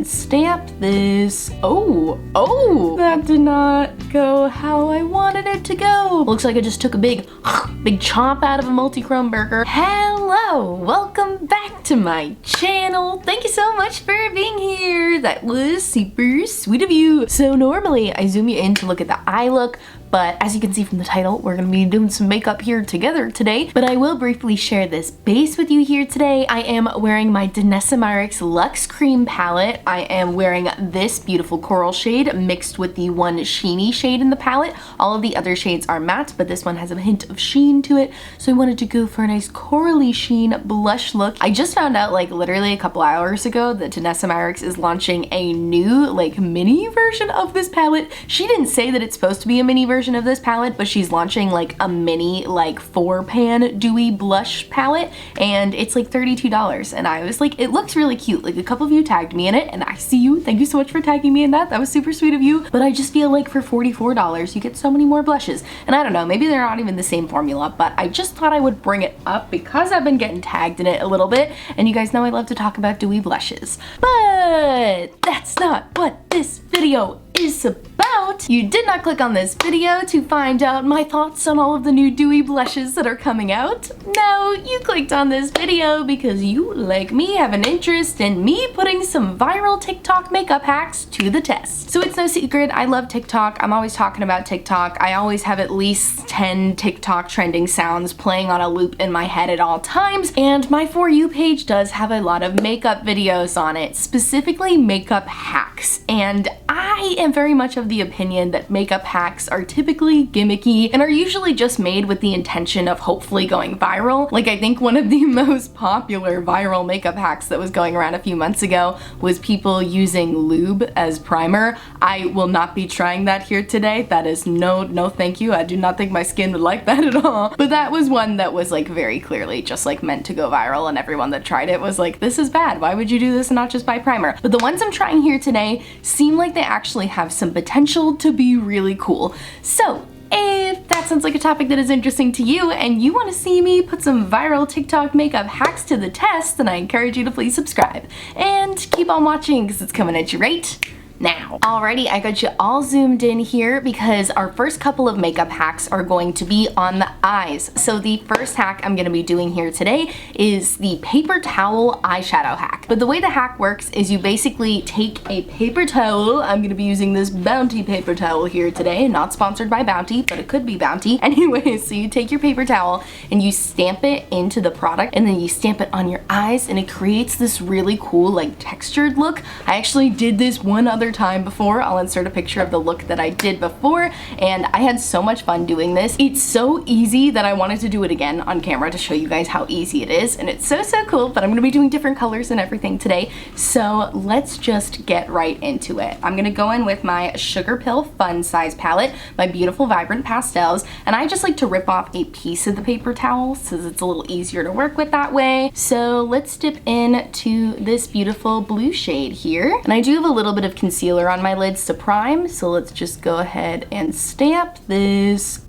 Stamp this. Oh, that did not go how I wanted it to go. Looks like I just took a big chomp out of a multichrome burger. Hello, welcome back to my channel. Thank you so much for being here. That was super sweet of you. So normally I zoom you in to look at the eye look, but as you can see from the title, we're gonna be doing some makeup here together today. But I will briefly share this base with you here today. I am wearing my Danessa Myricks Luxe Cream palette. I am wearing this beautiful coral shade mixed with the one sheeny shade in the palette. All of the other shades are matte, but this one has a hint of sheen to it. So I wanted to go for a nice corally sheen blush look. I just found out like literally a couple hours ago that Danessa Myricks is launching a new like mini version of this palette. She didn't say that it's supposed to be a mini version of this palette, but she's launching like a mini like 4-pan dewy blush palette, and it's like $32. And I was like, it looks really cute. Like a couple of you tagged me in it, and I see you. Thank you so much for tagging me in that. That was super sweet of you. But I just feel like for $44, you get so many more blushes. And I don't know, maybe they're not even the same formula, but I just thought I would bring it up because I've been getting tagged in it a little bit, and you guys know I love to talk about dewy blushes. But that's not what this video is about. You did not click on this video to find out my thoughts on all of the new dewy blushes that are coming out. No, you clicked on this video because you, like me, have an interest in me putting some viral TikTok makeup hacks to the test. So it's no secret, I love TikTok. I'm always talking about TikTok. I always have at least 10 TikTok trending sounds playing on a loop in my head at all times, and my For You page does have a lot of makeup videos on it, specifically makeup hacks. And I am very much of the opinion that makeup hacks are typically gimmicky and are usually just made with the intention of hopefully going viral. Like I think one of the most popular viral makeup hacks that was going around a few months ago was people using lube as primer. I will not be trying that here today. That is no thank you. I do not think my skin would like that at all. But that was one that was like very clearly just like meant to go viral, and everyone that tried it was like, this is bad. Why would you do this and not just buy primer? But the ones I'm trying here today seem like they actually have some potential to be really cool. So if that sounds like a topic that is interesting to you and you want to see me put some viral TikTok makeup hacks to the test, then I encourage you to please subscribe and keep on watching because it's coming at you right now. Alrighty, I got you all zoomed in here because our first couple of makeup hacks are going to be on the eyes. So the first hack I'm gonna be doing here today is the paper towel eyeshadow hack. But the way the hack works is you basically take a paper towel. I'm gonna be using this Bounty paper towel here today, not sponsored by Bounty, but it could be Bounty. Anyway, so you take your paper towel and you stamp it into the product, and then you stamp it on your eyes, and it creates this really cool like textured look. I actually did this one other time before. I'll insert a picture of the look that I did before, and I had so much fun doing this. It's so easy that I wanted to do it again on camera to show you guys how easy it is, and it's so cool. But I'm gonna be doing different colors and everything today, so let's just get right into it. I'm gonna go in with my Sugarpill Fun Size palette, my beautiful vibrant pastels, and I just like to rip off a piece of the paper towel since it's a little easier to work with that way. So let's dip into this beautiful blue shade here, and I do have a little bit of concealer on my lids to prime, so let's just go ahead and stamp this.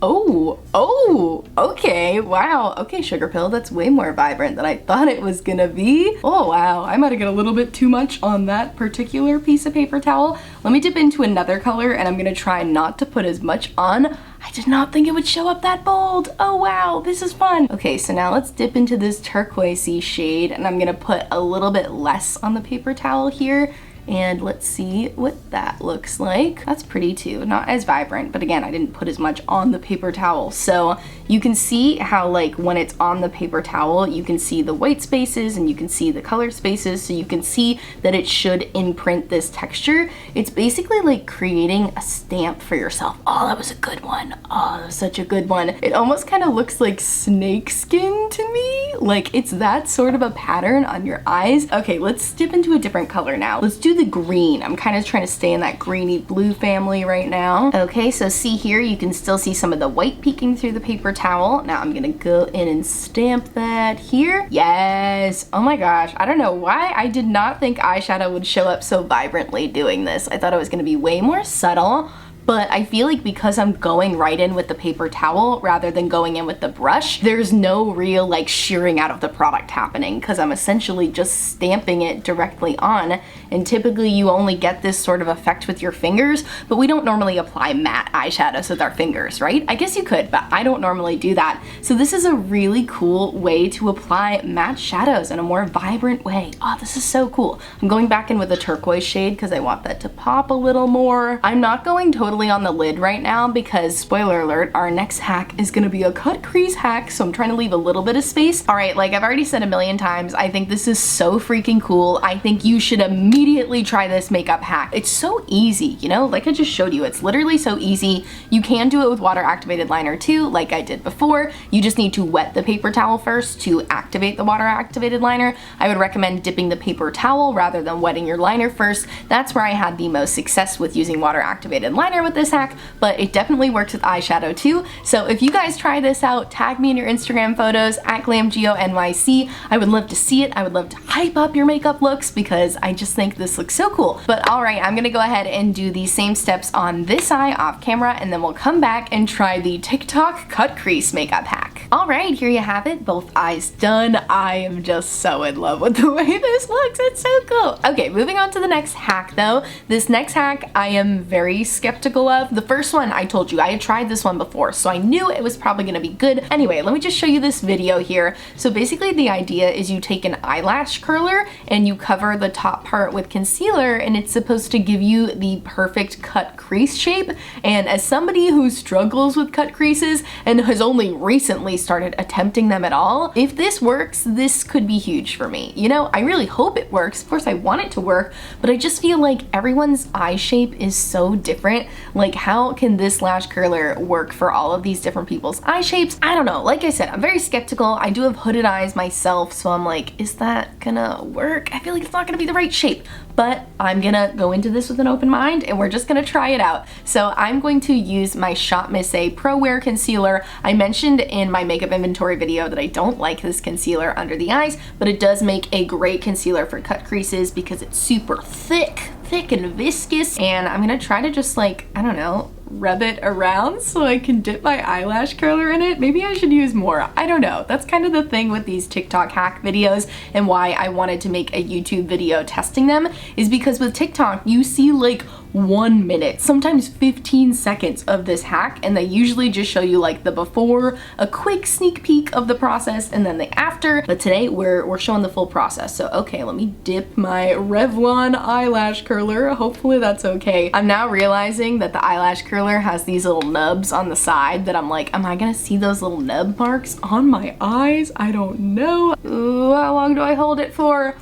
Okay, wow. Okay, Sugarpill, that's way more vibrant than I thought it was gonna be. Oh wow, I might have got a little bit too much on that particular piece of paper towel. Let me dip into another color, and I'm gonna try not to put as much on. I did not think it would show up that bold. Oh wow, this is fun. Okay, so now let's dip into this turquoisey shade, and I'm gonna put a little bit less on the paper towel here. And let's see what that looks like. That's pretty too, not as vibrant, but again, I didn't put as much on the paper towel. So you can see how like when it's on the paper towel, you can see the white spaces and you can see the color spaces. So you can see that it should imprint this texture. It's basically like creating a stamp for yourself. Oh, that was a good one. Oh, that was such a good one. It almost kind of looks like snake skin to me. Like it's that sort of a pattern on your eyes. Okay, let's dip into a different color now. Let's do the green. I'm kind of trying to stay in that greeny blue family right now. Okay, so see here, you can still see some of the white peeking through the paper towel. Now I'm gonna go in and stamp that here. Yes. Oh my gosh. I don't know why I did not think eyeshadow would show up so vibrantly doing this. I thought it was gonna be way more subtle, but I feel like because I'm going right in with the paper towel rather than going in with the brush, there's no real like shearing out of the product happening because I'm essentially just stamping it directly on. And typically you only get this sort of effect with your fingers, but we don't normally apply matte eyeshadows with our fingers, right? I guess you could, but I don't normally do that. So this is a really cool way to apply matte shadows in a more vibrant way. Oh, this is so cool. I'm going back in with a turquoise shade because I want that to pop a little more. I'm not going totally on the lid right now because, spoiler alert, our next hack is gonna be a cut crease hack, so I'm trying to leave a little bit of space. All right, like I've already said a million times, I think this is so freaking cool. I think you should immediately try this makeup hack. It's so easy, you know, like I just showed you, it's literally so easy. You can do it with water activated liner too, like I did before. You just need to wet the paper towel first to activate the water activated liner. I would recommend dipping the paper towel rather than wetting your liner first. That's where I had the most success with using water activated liner with this hack, but it definitely works with eyeshadow too. So if you guys try this out, tag me in your Instagram photos at GlamGeoNYC. I would love to see it. I would love to hype up your makeup looks because I just think this looks so cool. But all right, I'm gonna go ahead and do the same steps on this eye off camera, and then we'll come back and try the Tik Tok cut crease makeup hack. All right, here you have it, both eyes done. I am just so in love with the way this looks. It's so cool. Okay, moving on to the next hack though. This next hack I am very skeptical of. The first one I told you, I had tried this one before, so I knew it was probably gonna be good. Anyway, let me just show you this video here. So basically the idea is you take an eyelash curler and you cover the top part with concealer, and it's supposed to give you the perfect cut crease shape. And as somebody who struggles with cut creases and has only recently started attempting them at all, if this works, this could be huge for me. You know, I really hope it works. Of course I want it to work, but I just feel like everyone's eye shape is so different. Like, how can this lash curler work for all of these different people's eye shapes? I don't know. Like I said, I'm very skeptical. I do have hooded eyes myself, so I'm like, is that gonna work? I feel like it's not gonna be the right shape, but I'm gonna go into this with an open mind and we're just gonna try it out. So I'm going to use my Shop Miss A Pro Wear Concealer. I mentioned in my makeup inventory video that I don't like this concealer under the eyes, but it does make a great concealer for cut creases because it's super thick and viscous. And I'm gonna try to just like, I don't know, rub it around so I can dip my eyelash curler in it. Maybe I should use more. I don't know. That's kind of the thing with these TikTok hack videos and why I wanted to make a YouTube video testing them, is because with TikTok you see like 1 minute, sometimes 15 seconds of this hack, and they usually just show you like the before, a quick sneak peek of the process, and then the after. But today we're showing the full process. So okay, let me dip my Revlon eyelash curler. Hopefully that's okay. I'm now realizing that the eyelash curler has these little nubs on the side that I'm like, am I gonna see those little nub marks on my eyes? I don't know. Ooh, how long do I hold it for?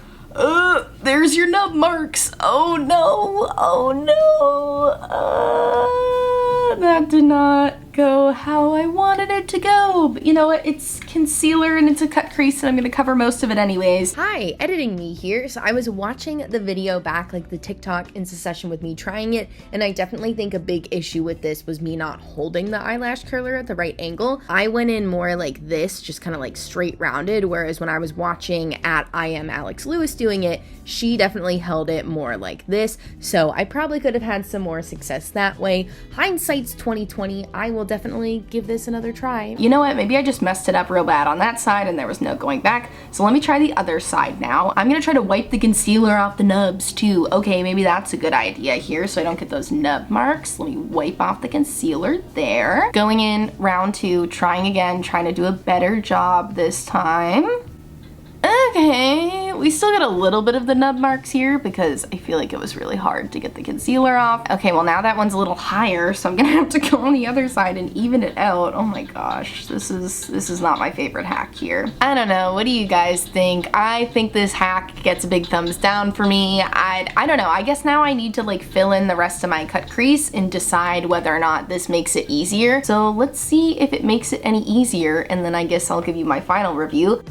There's your nub marks. Oh no, oh no. That did not go how I wanted it to go. But you know what? It's concealer and it's a cut crease and I'm gonna cover most of it anyways. Hi, editing me here. So I was watching the video back, like the TikTok Insta session with me trying it, and I definitely think a big issue with this was me not holding the eyelash curler at the right angle. I went in more like this, just kind of like straight rounded, whereas when I was watching at I Am Alex Lewis doing it, she definitely held it more like this. So I probably could have had some more success that way. Hindsight's 2020. I will definitely give this another try. You know what? Maybe I just messed it up real bad on that side and there was no going back. So let me try the other side now. I'm gonna try to wipe the concealer off the nubs too. Okay, maybe that's a good idea here so I don't get those nub marks. Let me wipe off the concealer there. Going in round two, trying again, trying to do a better job this time. Okay, we still got a little bit of the nub marks here because I feel like it was really hard to get the concealer off. Okay, well now that one's a little higher, so I'm gonna have to go on the other side and even it out. Oh my gosh, this is not my favorite hack here. I don't know, what do you guys think? I think this hack gets a big thumbs down for me. I don't know, I guess now I need to like fill in the rest of my cut crease and decide whether or not this makes it easier. So let's see if it makes it any easier, and then I guess I'll give you my final review.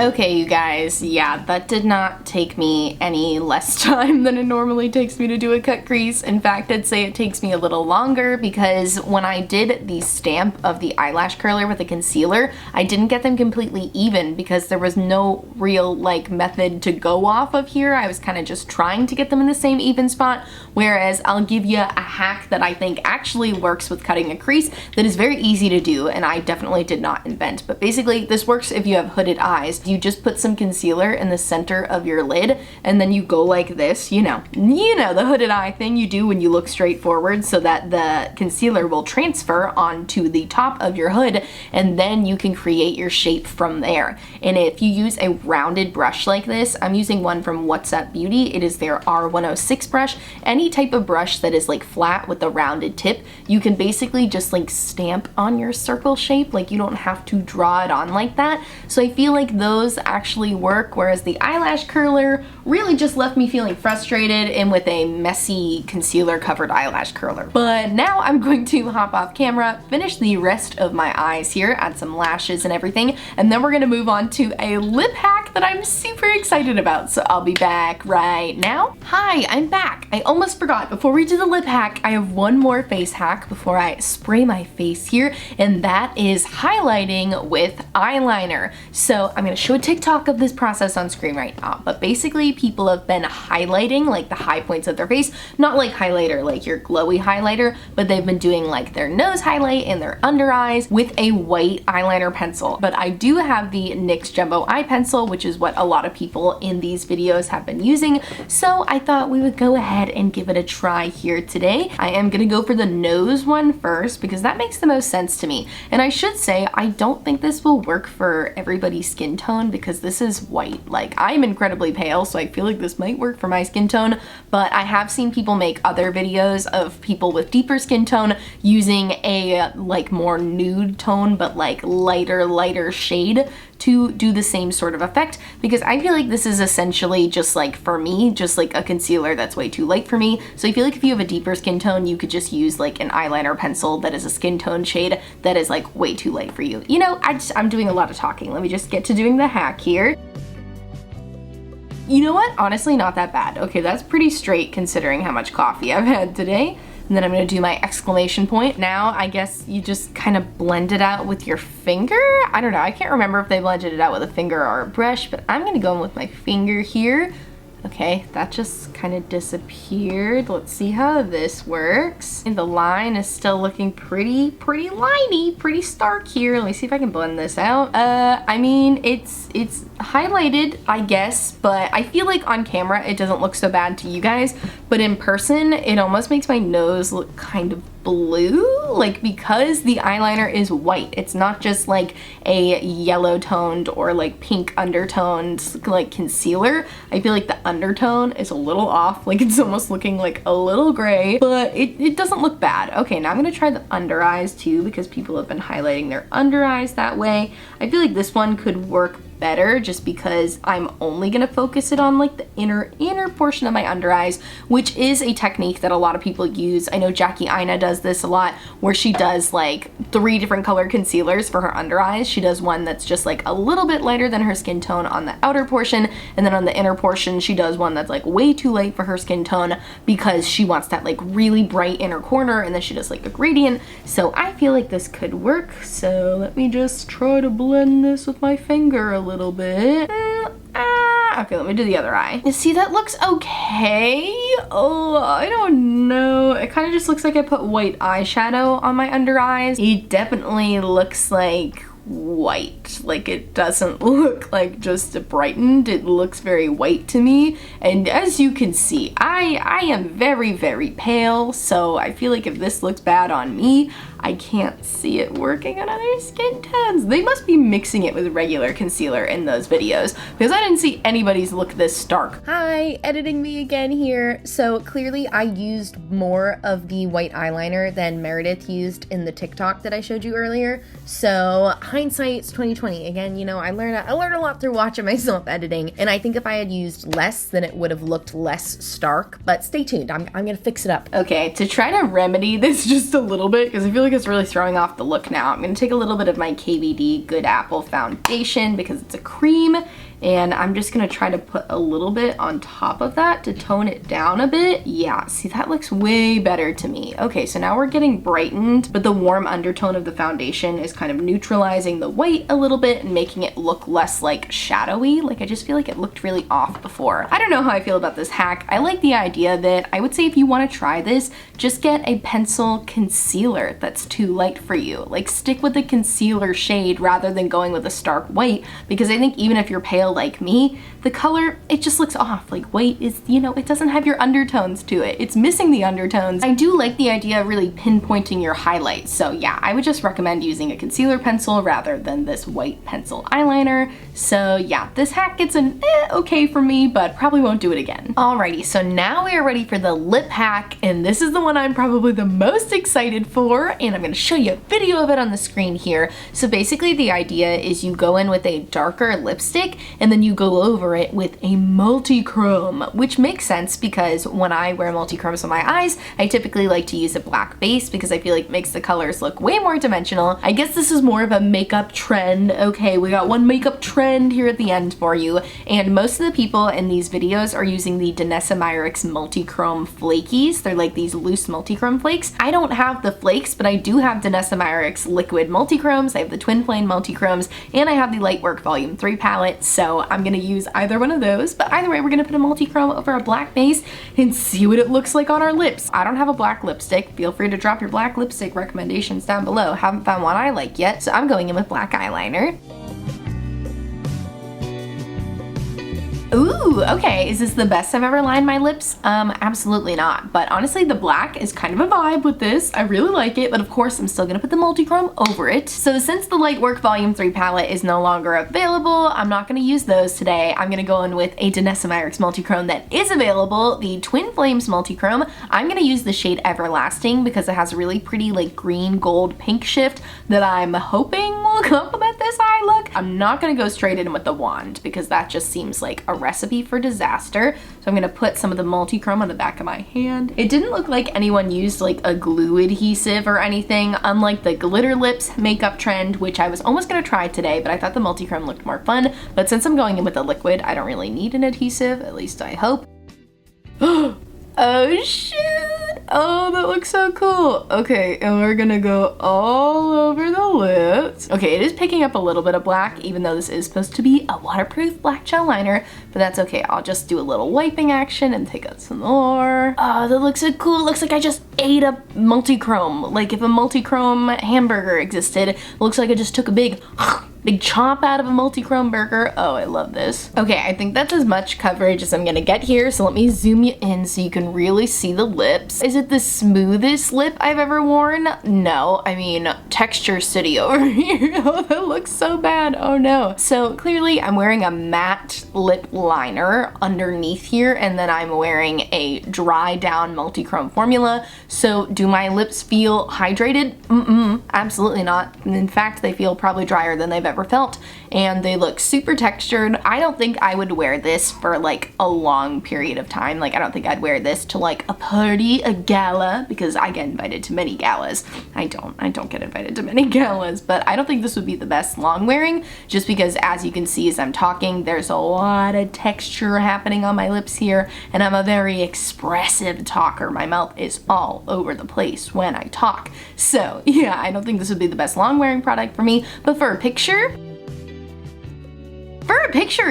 Okay, you guys, yeah, that did not take me any less time than it normally takes me to do a cut crease. In fact, I'd say it takes me a little longer because when I did the stamp of the eyelash curler with the concealer, I didn't get them completely even because there was no real like method to go off of here. I was kind of just trying to get them in the same even spot, whereas I'll give you a hack that I think actually works with cutting a crease that is very easy to do, and I definitely did not invent. But basically, this works if you have hooded eyes. You just put some concealer in the center of your lid, and then you go like this, you know, the hooded eye thing you do when you look straight forward so that the concealer will transfer onto the top of your hood, and then you can create your shape from there. And if you use a rounded brush like this, I'm using one from What's Up Beauty. It is their R106 brush. Any type of brush that is like flat with a rounded tip, you can basically just like stamp on your circle shape. Like you don't have to draw it on like that. So I feel like those actually work, whereas the eyelash curler really just left me feeling frustrated and with a messy concealer covered eyelash curler. But now I'm going to hop off camera, finish the rest of my eyes here, add some lashes and everything, and then we're gonna move on to a lip hack that I'm super excited about. So I'll be back right now. Hi, I'm back. I almost forgot, before we do the lip hack, I have one more face hack before I spray my face here, and that is highlighting with eyeliner. So I'm gonna show a TikTok of this process on screen right now, but basically people have been highlighting like the high points of their face, not like highlighter like your glowy highlighter, but they've been doing like their nose highlight and their under eyes with a white eyeliner pencil. But I do have the NYX Jumbo Eye pencil, which is what a lot of people in these videos have been using, so I thought we would go ahead and give it a try here today. I am gonna go for the nose one first because that makes the most sense to me. And I should say, I don't think this will work for everybody's skin tone because this is white. Like, I'm incredibly pale, so I feel like this might work for my skin tone, but I have seen people make other videos of people with deeper skin tone using a like more nude tone but like lighter shade to do the same sort of effect, because I feel like this is essentially just like, for me, just like a concealer that's way too light for me. So I feel like if you have a deeper skin tone, you could just use like an eyeliner pencil that is a skin tone shade that is like way too light for you. You know, I'm doing a lot of talking. Let me just get to doing the hack here. You know what? Honestly, not that bad. Okay, that's pretty straight considering how much coffee I've had today. And then I'm gonna do my exclamation point. Now, I guess you just kind of blend it out with your finger? I don't know, I can't remember if they blended it out with a finger or a brush, but I'm gonna go in with my finger here. Okay, that just kind of disappeared. Let's see how this works. And the line is still looking pretty liney, pretty stark here. Let me see if I can blend this out. I mean, it's highlighted, I guess, but I feel like on camera it doesn't look so bad to you guys, but in person it almost makes my nose look kind of blue, like because the eyeliner is white. It's not just like a yellow toned or like pink undertoned like concealer. I feel like the undertone is a little off, like it's almost looking like a little gray, but it doesn't look bad. Okay, now I'm gonna try the under eyes too because people have been highlighting their under eyes that way. I feel like this one could work better just because I'm only gonna focus it on like the inner portion of my under eyes, which is a technique that a lot of people use. I know Jackie Aina does this a lot, where she does like 3 different color concealers for her under eyes. She does one that's just like a little bit lighter than her skin tone on the outer portion, and then on the inner portion she does one that's like way too light for her skin tone because she wants that like really bright inner corner, and then she does like a gradient. So I feel like this could work, so let me just try to blend this with my finger a little bit. Okay, let me do the other eye. You see, that looks okay. Oh, I don't know. It kind of just looks like I put white eyeshadow on my under eyes. It definitely looks like white. Like, it doesn't look like just brightened. It looks very white to me. And as you can see, I am very pale, so I feel like if this looks bad on me, I can't see it working on other skin tones. They must be mixing it with regular concealer in those videos because I didn't see anybody's look this stark. Hi, editing me again here. So clearly I used more of the white eyeliner than Meredith used in the TikTok that I showed you earlier. So I hindsight's 2020. Again, you know, I learned a lot through watching myself editing, and I think if I had used less, then it would have looked less stark, but stay tuned. I'm gonna fix it up. Okay, to try to remedy this just a little bit, because I feel like it's really throwing off the look now, I'm gonna take a little bit of my KVD Good Apple foundation because it's a cream, and I'm just gonna try to put a little bit on top of that to tone it down a bit. Yeah, see, that looks way better to me. Okay, so now we're getting brightened, but the warm undertone of the foundation is kind of neutralizing the white a little bit and making it look less like shadowy. Like, I just feel like it looked really off before. I don't know how I feel about this hack. I like the idea of it. I would say if you wanna try this, just get a pencil concealer that's too light for you. Like, stick with the concealer shade rather than going with a stark white, because I think even if you're pale like me, the color, it just looks off. Like, white is, you know, it doesn't have your undertones to it. It's missing the undertones. I do like the idea of really pinpointing your highlights. So yeah, I would just recommend using a concealer pencil rather than this white pencil eyeliner. So yeah, this hack gets an okay for me, but probably won't do it again. Alrighty, so now we are ready for the lip hack, and this is the one I'm probably the most excited for, and I'm gonna show you a video of it on the screen here. So basically the idea is you go in with a darker lipstick, and then you go over it with a multichrome, which makes sense because when I wear multichromes on my eyes, I typically like to use a black base because I feel like it makes the colors look way more dimensional. I guess this is more of a makeup trend. Okay, we got one makeup trend here at the end for you, and most of the people in these videos are using the Danessa Myricks Multichrome Flakies. They're like these loose multichrome flakes. I don't have the flakes, but I do have Danessa Myricks liquid multichromes. I have the twin flame multichromes, and I have the Lightwork Volume 3 palette, so I'm gonna use either one of those. But either way, we're gonna put a multichrome over a black base and see what it looks like on our lips. I don't have a black lipstick. Feel free to drop your black lipstick recommendations down below. Haven't found one I like yet, so I'm going in with black eyeliner. Ooh, okay, is this the best I've ever lined my lips? Absolutely not, but honestly the black is kind of a vibe with this. I really like it, but of course I'm still gonna put the multichrome over it. So since the Lightwork Volume 3 palette is no longer available, I'm not gonna use those today. I'm gonna go in with a Danessa Myricks multichrome that is available, the Twin Flames multichrome. I'm gonna use the shade Everlasting because it has a really pretty like green, gold, pink shift that I'm hoping will complement this eye look. I'm not gonna go straight in with the wand because that just seems like a recipe for disaster. So I'm gonna put some of the multichrome on the back of my hand. It didn't look like anyone used like a glue adhesive or anything, unlike the glitter lips makeup trend, which I was almost gonna try today, but I thought the multichrome looked more fun. But since I'm going in with a liquid, I don't really need an adhesive, at least I hope. Oh shit! Oh, that looks so cool. Okay, and we're gonna go all over the lips. Okay, it is picking up a little bit of black, even though this is supposed to be a waterproof black gel liner, but that's okay. I'll just do a little wiping action and take out some more. Oh, that looks so cool. It looks like I just ate a multichrome. Like if a multichrome hamburger existed, it looks like I just took a big chomp out of a multichrome burger. Oh, I love this. Okay, I think that's as much coverage as I'm gonna get here, so let me zoom you in so you can really see the lips. Is it the smoothest lip I've ever worn? No, I mean, Texture City over here. Oh, that looks so bad. Oh no. So clearly I'm wearing a matte lip liner underneath here, and then I'm wearing a dry down multichrome formula. So do my lips feel hydrated? Absolutely not. In fact, they feel probably drier than they've ever felt, and they look super textured. I don't think I would wear this for like a long period of time. Like, I don't think I'd wear this to like a party, a gala, because I get invited to many galas. I don't get invited to many galas, but I don't think this would be the best long wearing, just because as you can see as I'm talking, there's a lot of texture happening on my lips here, and I'm a very expressive talker. My mouth is all over the place when I talk. So yeah, I don't think this would be the best long wearing product for me, but for a picture,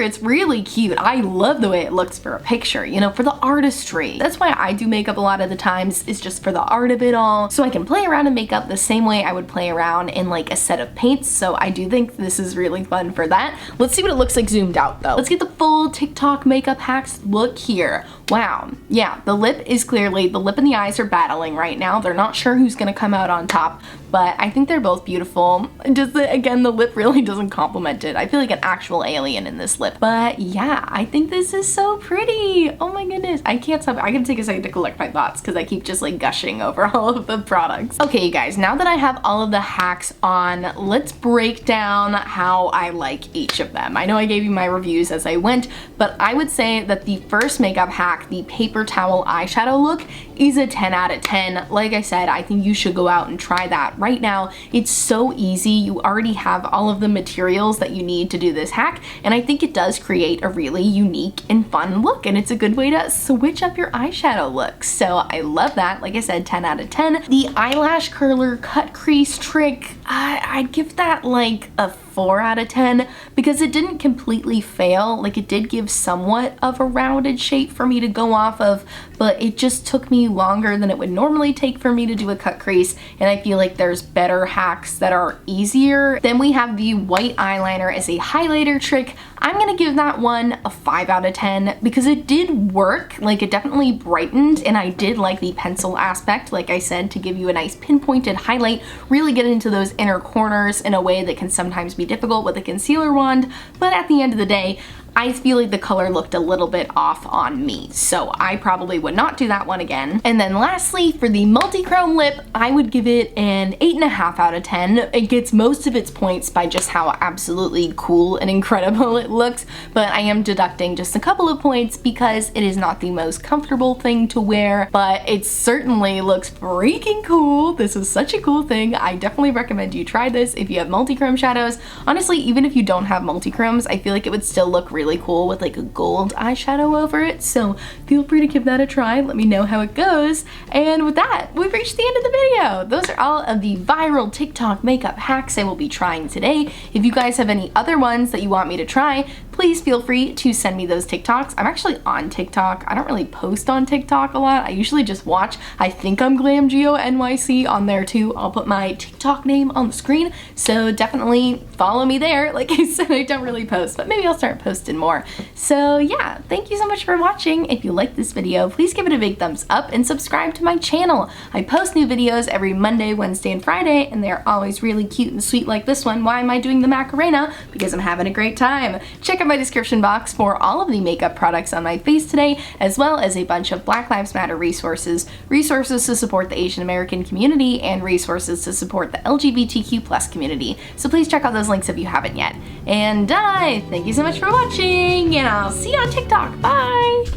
it's really cute. I love the way it looks for a picture, you know, for the artistry. That's why I do makeup a lot of the times, is just for the art of it all. So I can play around in makeup the same way I would play around in like a set of paints. So I do think this is really fun for that. Let's see what it looks like zoomed out though. Let's get the full TikTok makeup hacks look here. Wow. Yeah, the lip is clearly, the lip and the eyes are battling right now. They're not sure who's gonna come out on top, but I think they're both beautiful. Just again, the lip really doesn't complement it. I feel like an actual alien vermilion in this lip. But yeah, I think this is so pretty. Oh my goodness. I can't stop. I can take a second to collect my thoughts because I keep just like gushing over all of the products. Okay, you guys, now that I have all of the hacks on, let's break down how I like each of them. I know I gave you my reviews as I went, but I would say that the first makeup hack, the paper towel eyeshadow look, is a 10 out of 10. Like I said, I think you should go out and try that right now. It's so easy. You already have all of the materials that you need to do this hack, and I think it does create a really unique and fun look, and it's a good way to switch up your eyeshadow look. So I love that. Like I said, 10 out of 10. The eyelash curler cut crease trick, I'd give that like a 4 out of 10 because it didn't completely fail. Like, it did give somewhat of a rounded shape for me to go off of, but it just took me longer than it would normally take for me to do a cut crease, and I feel like there's better hacks that are easier. Then we have the white eyeliner as a highlighter trick. I'm gonna give that one a 5 out of 10 because it did work. Like, it definitely brightened, and I did like the pencil aspect, like I said, to give you a nice pinpointed highlight, really get into those inner corners in a way that can sometimes be difficult with a concealer wand. But at the end of the day, I feel like the color looked a little bit off on me, so I probably would not do that one again. And then lastly, for the multichrome lip, I would give it an 8.5 out of 10. It gets most of its points by just how absolutely cool and incredible it looks, but I am deducting just a couple of points because it is not the most comfortable thing to wear, but it certainly looks freaking cool. This is such a cool thing. I definitely recommend you try this if you have multichrome shadows. Honestly, even if you don't have multichromes, I feel like it would still look really cool with like a gold eyeshadow over it, so feel free to give that a try. Let me know how it goes. And with that, we've reached the end of the video. Those are all of the viral TikTok makeup hacks I will be trying today. If you guys have any other ones that you want me to try, please feel free to send me those TikToks. I'm actually on TikTok. I don't really post on TikTok a lot. I usually just watch. I think I'm GlamGeoNYC on there too. I'll put my TikTok name on the screen, so definitely follow me there. Like I said, I don't really post, but maybe I'll start posting more. So yeah, thank you so much for watching. If you like this video, please give it a big thumbs up and subscribe to my channel. I post new videos every Monday, Wednesday, and Friday, and they're always really cute and sweet like this one. Why am I doing the Macarena? Because I'm having a great time. Check out my description box for all of the makeup products on my face today, as well as a bunch of Black Lives Matter resources to support the Asian American community, and resources to support the LGBTQ+ community. So please check out those links if you haven't yet. And thank you so much for watching, and I'll see you on TikTok. Bye!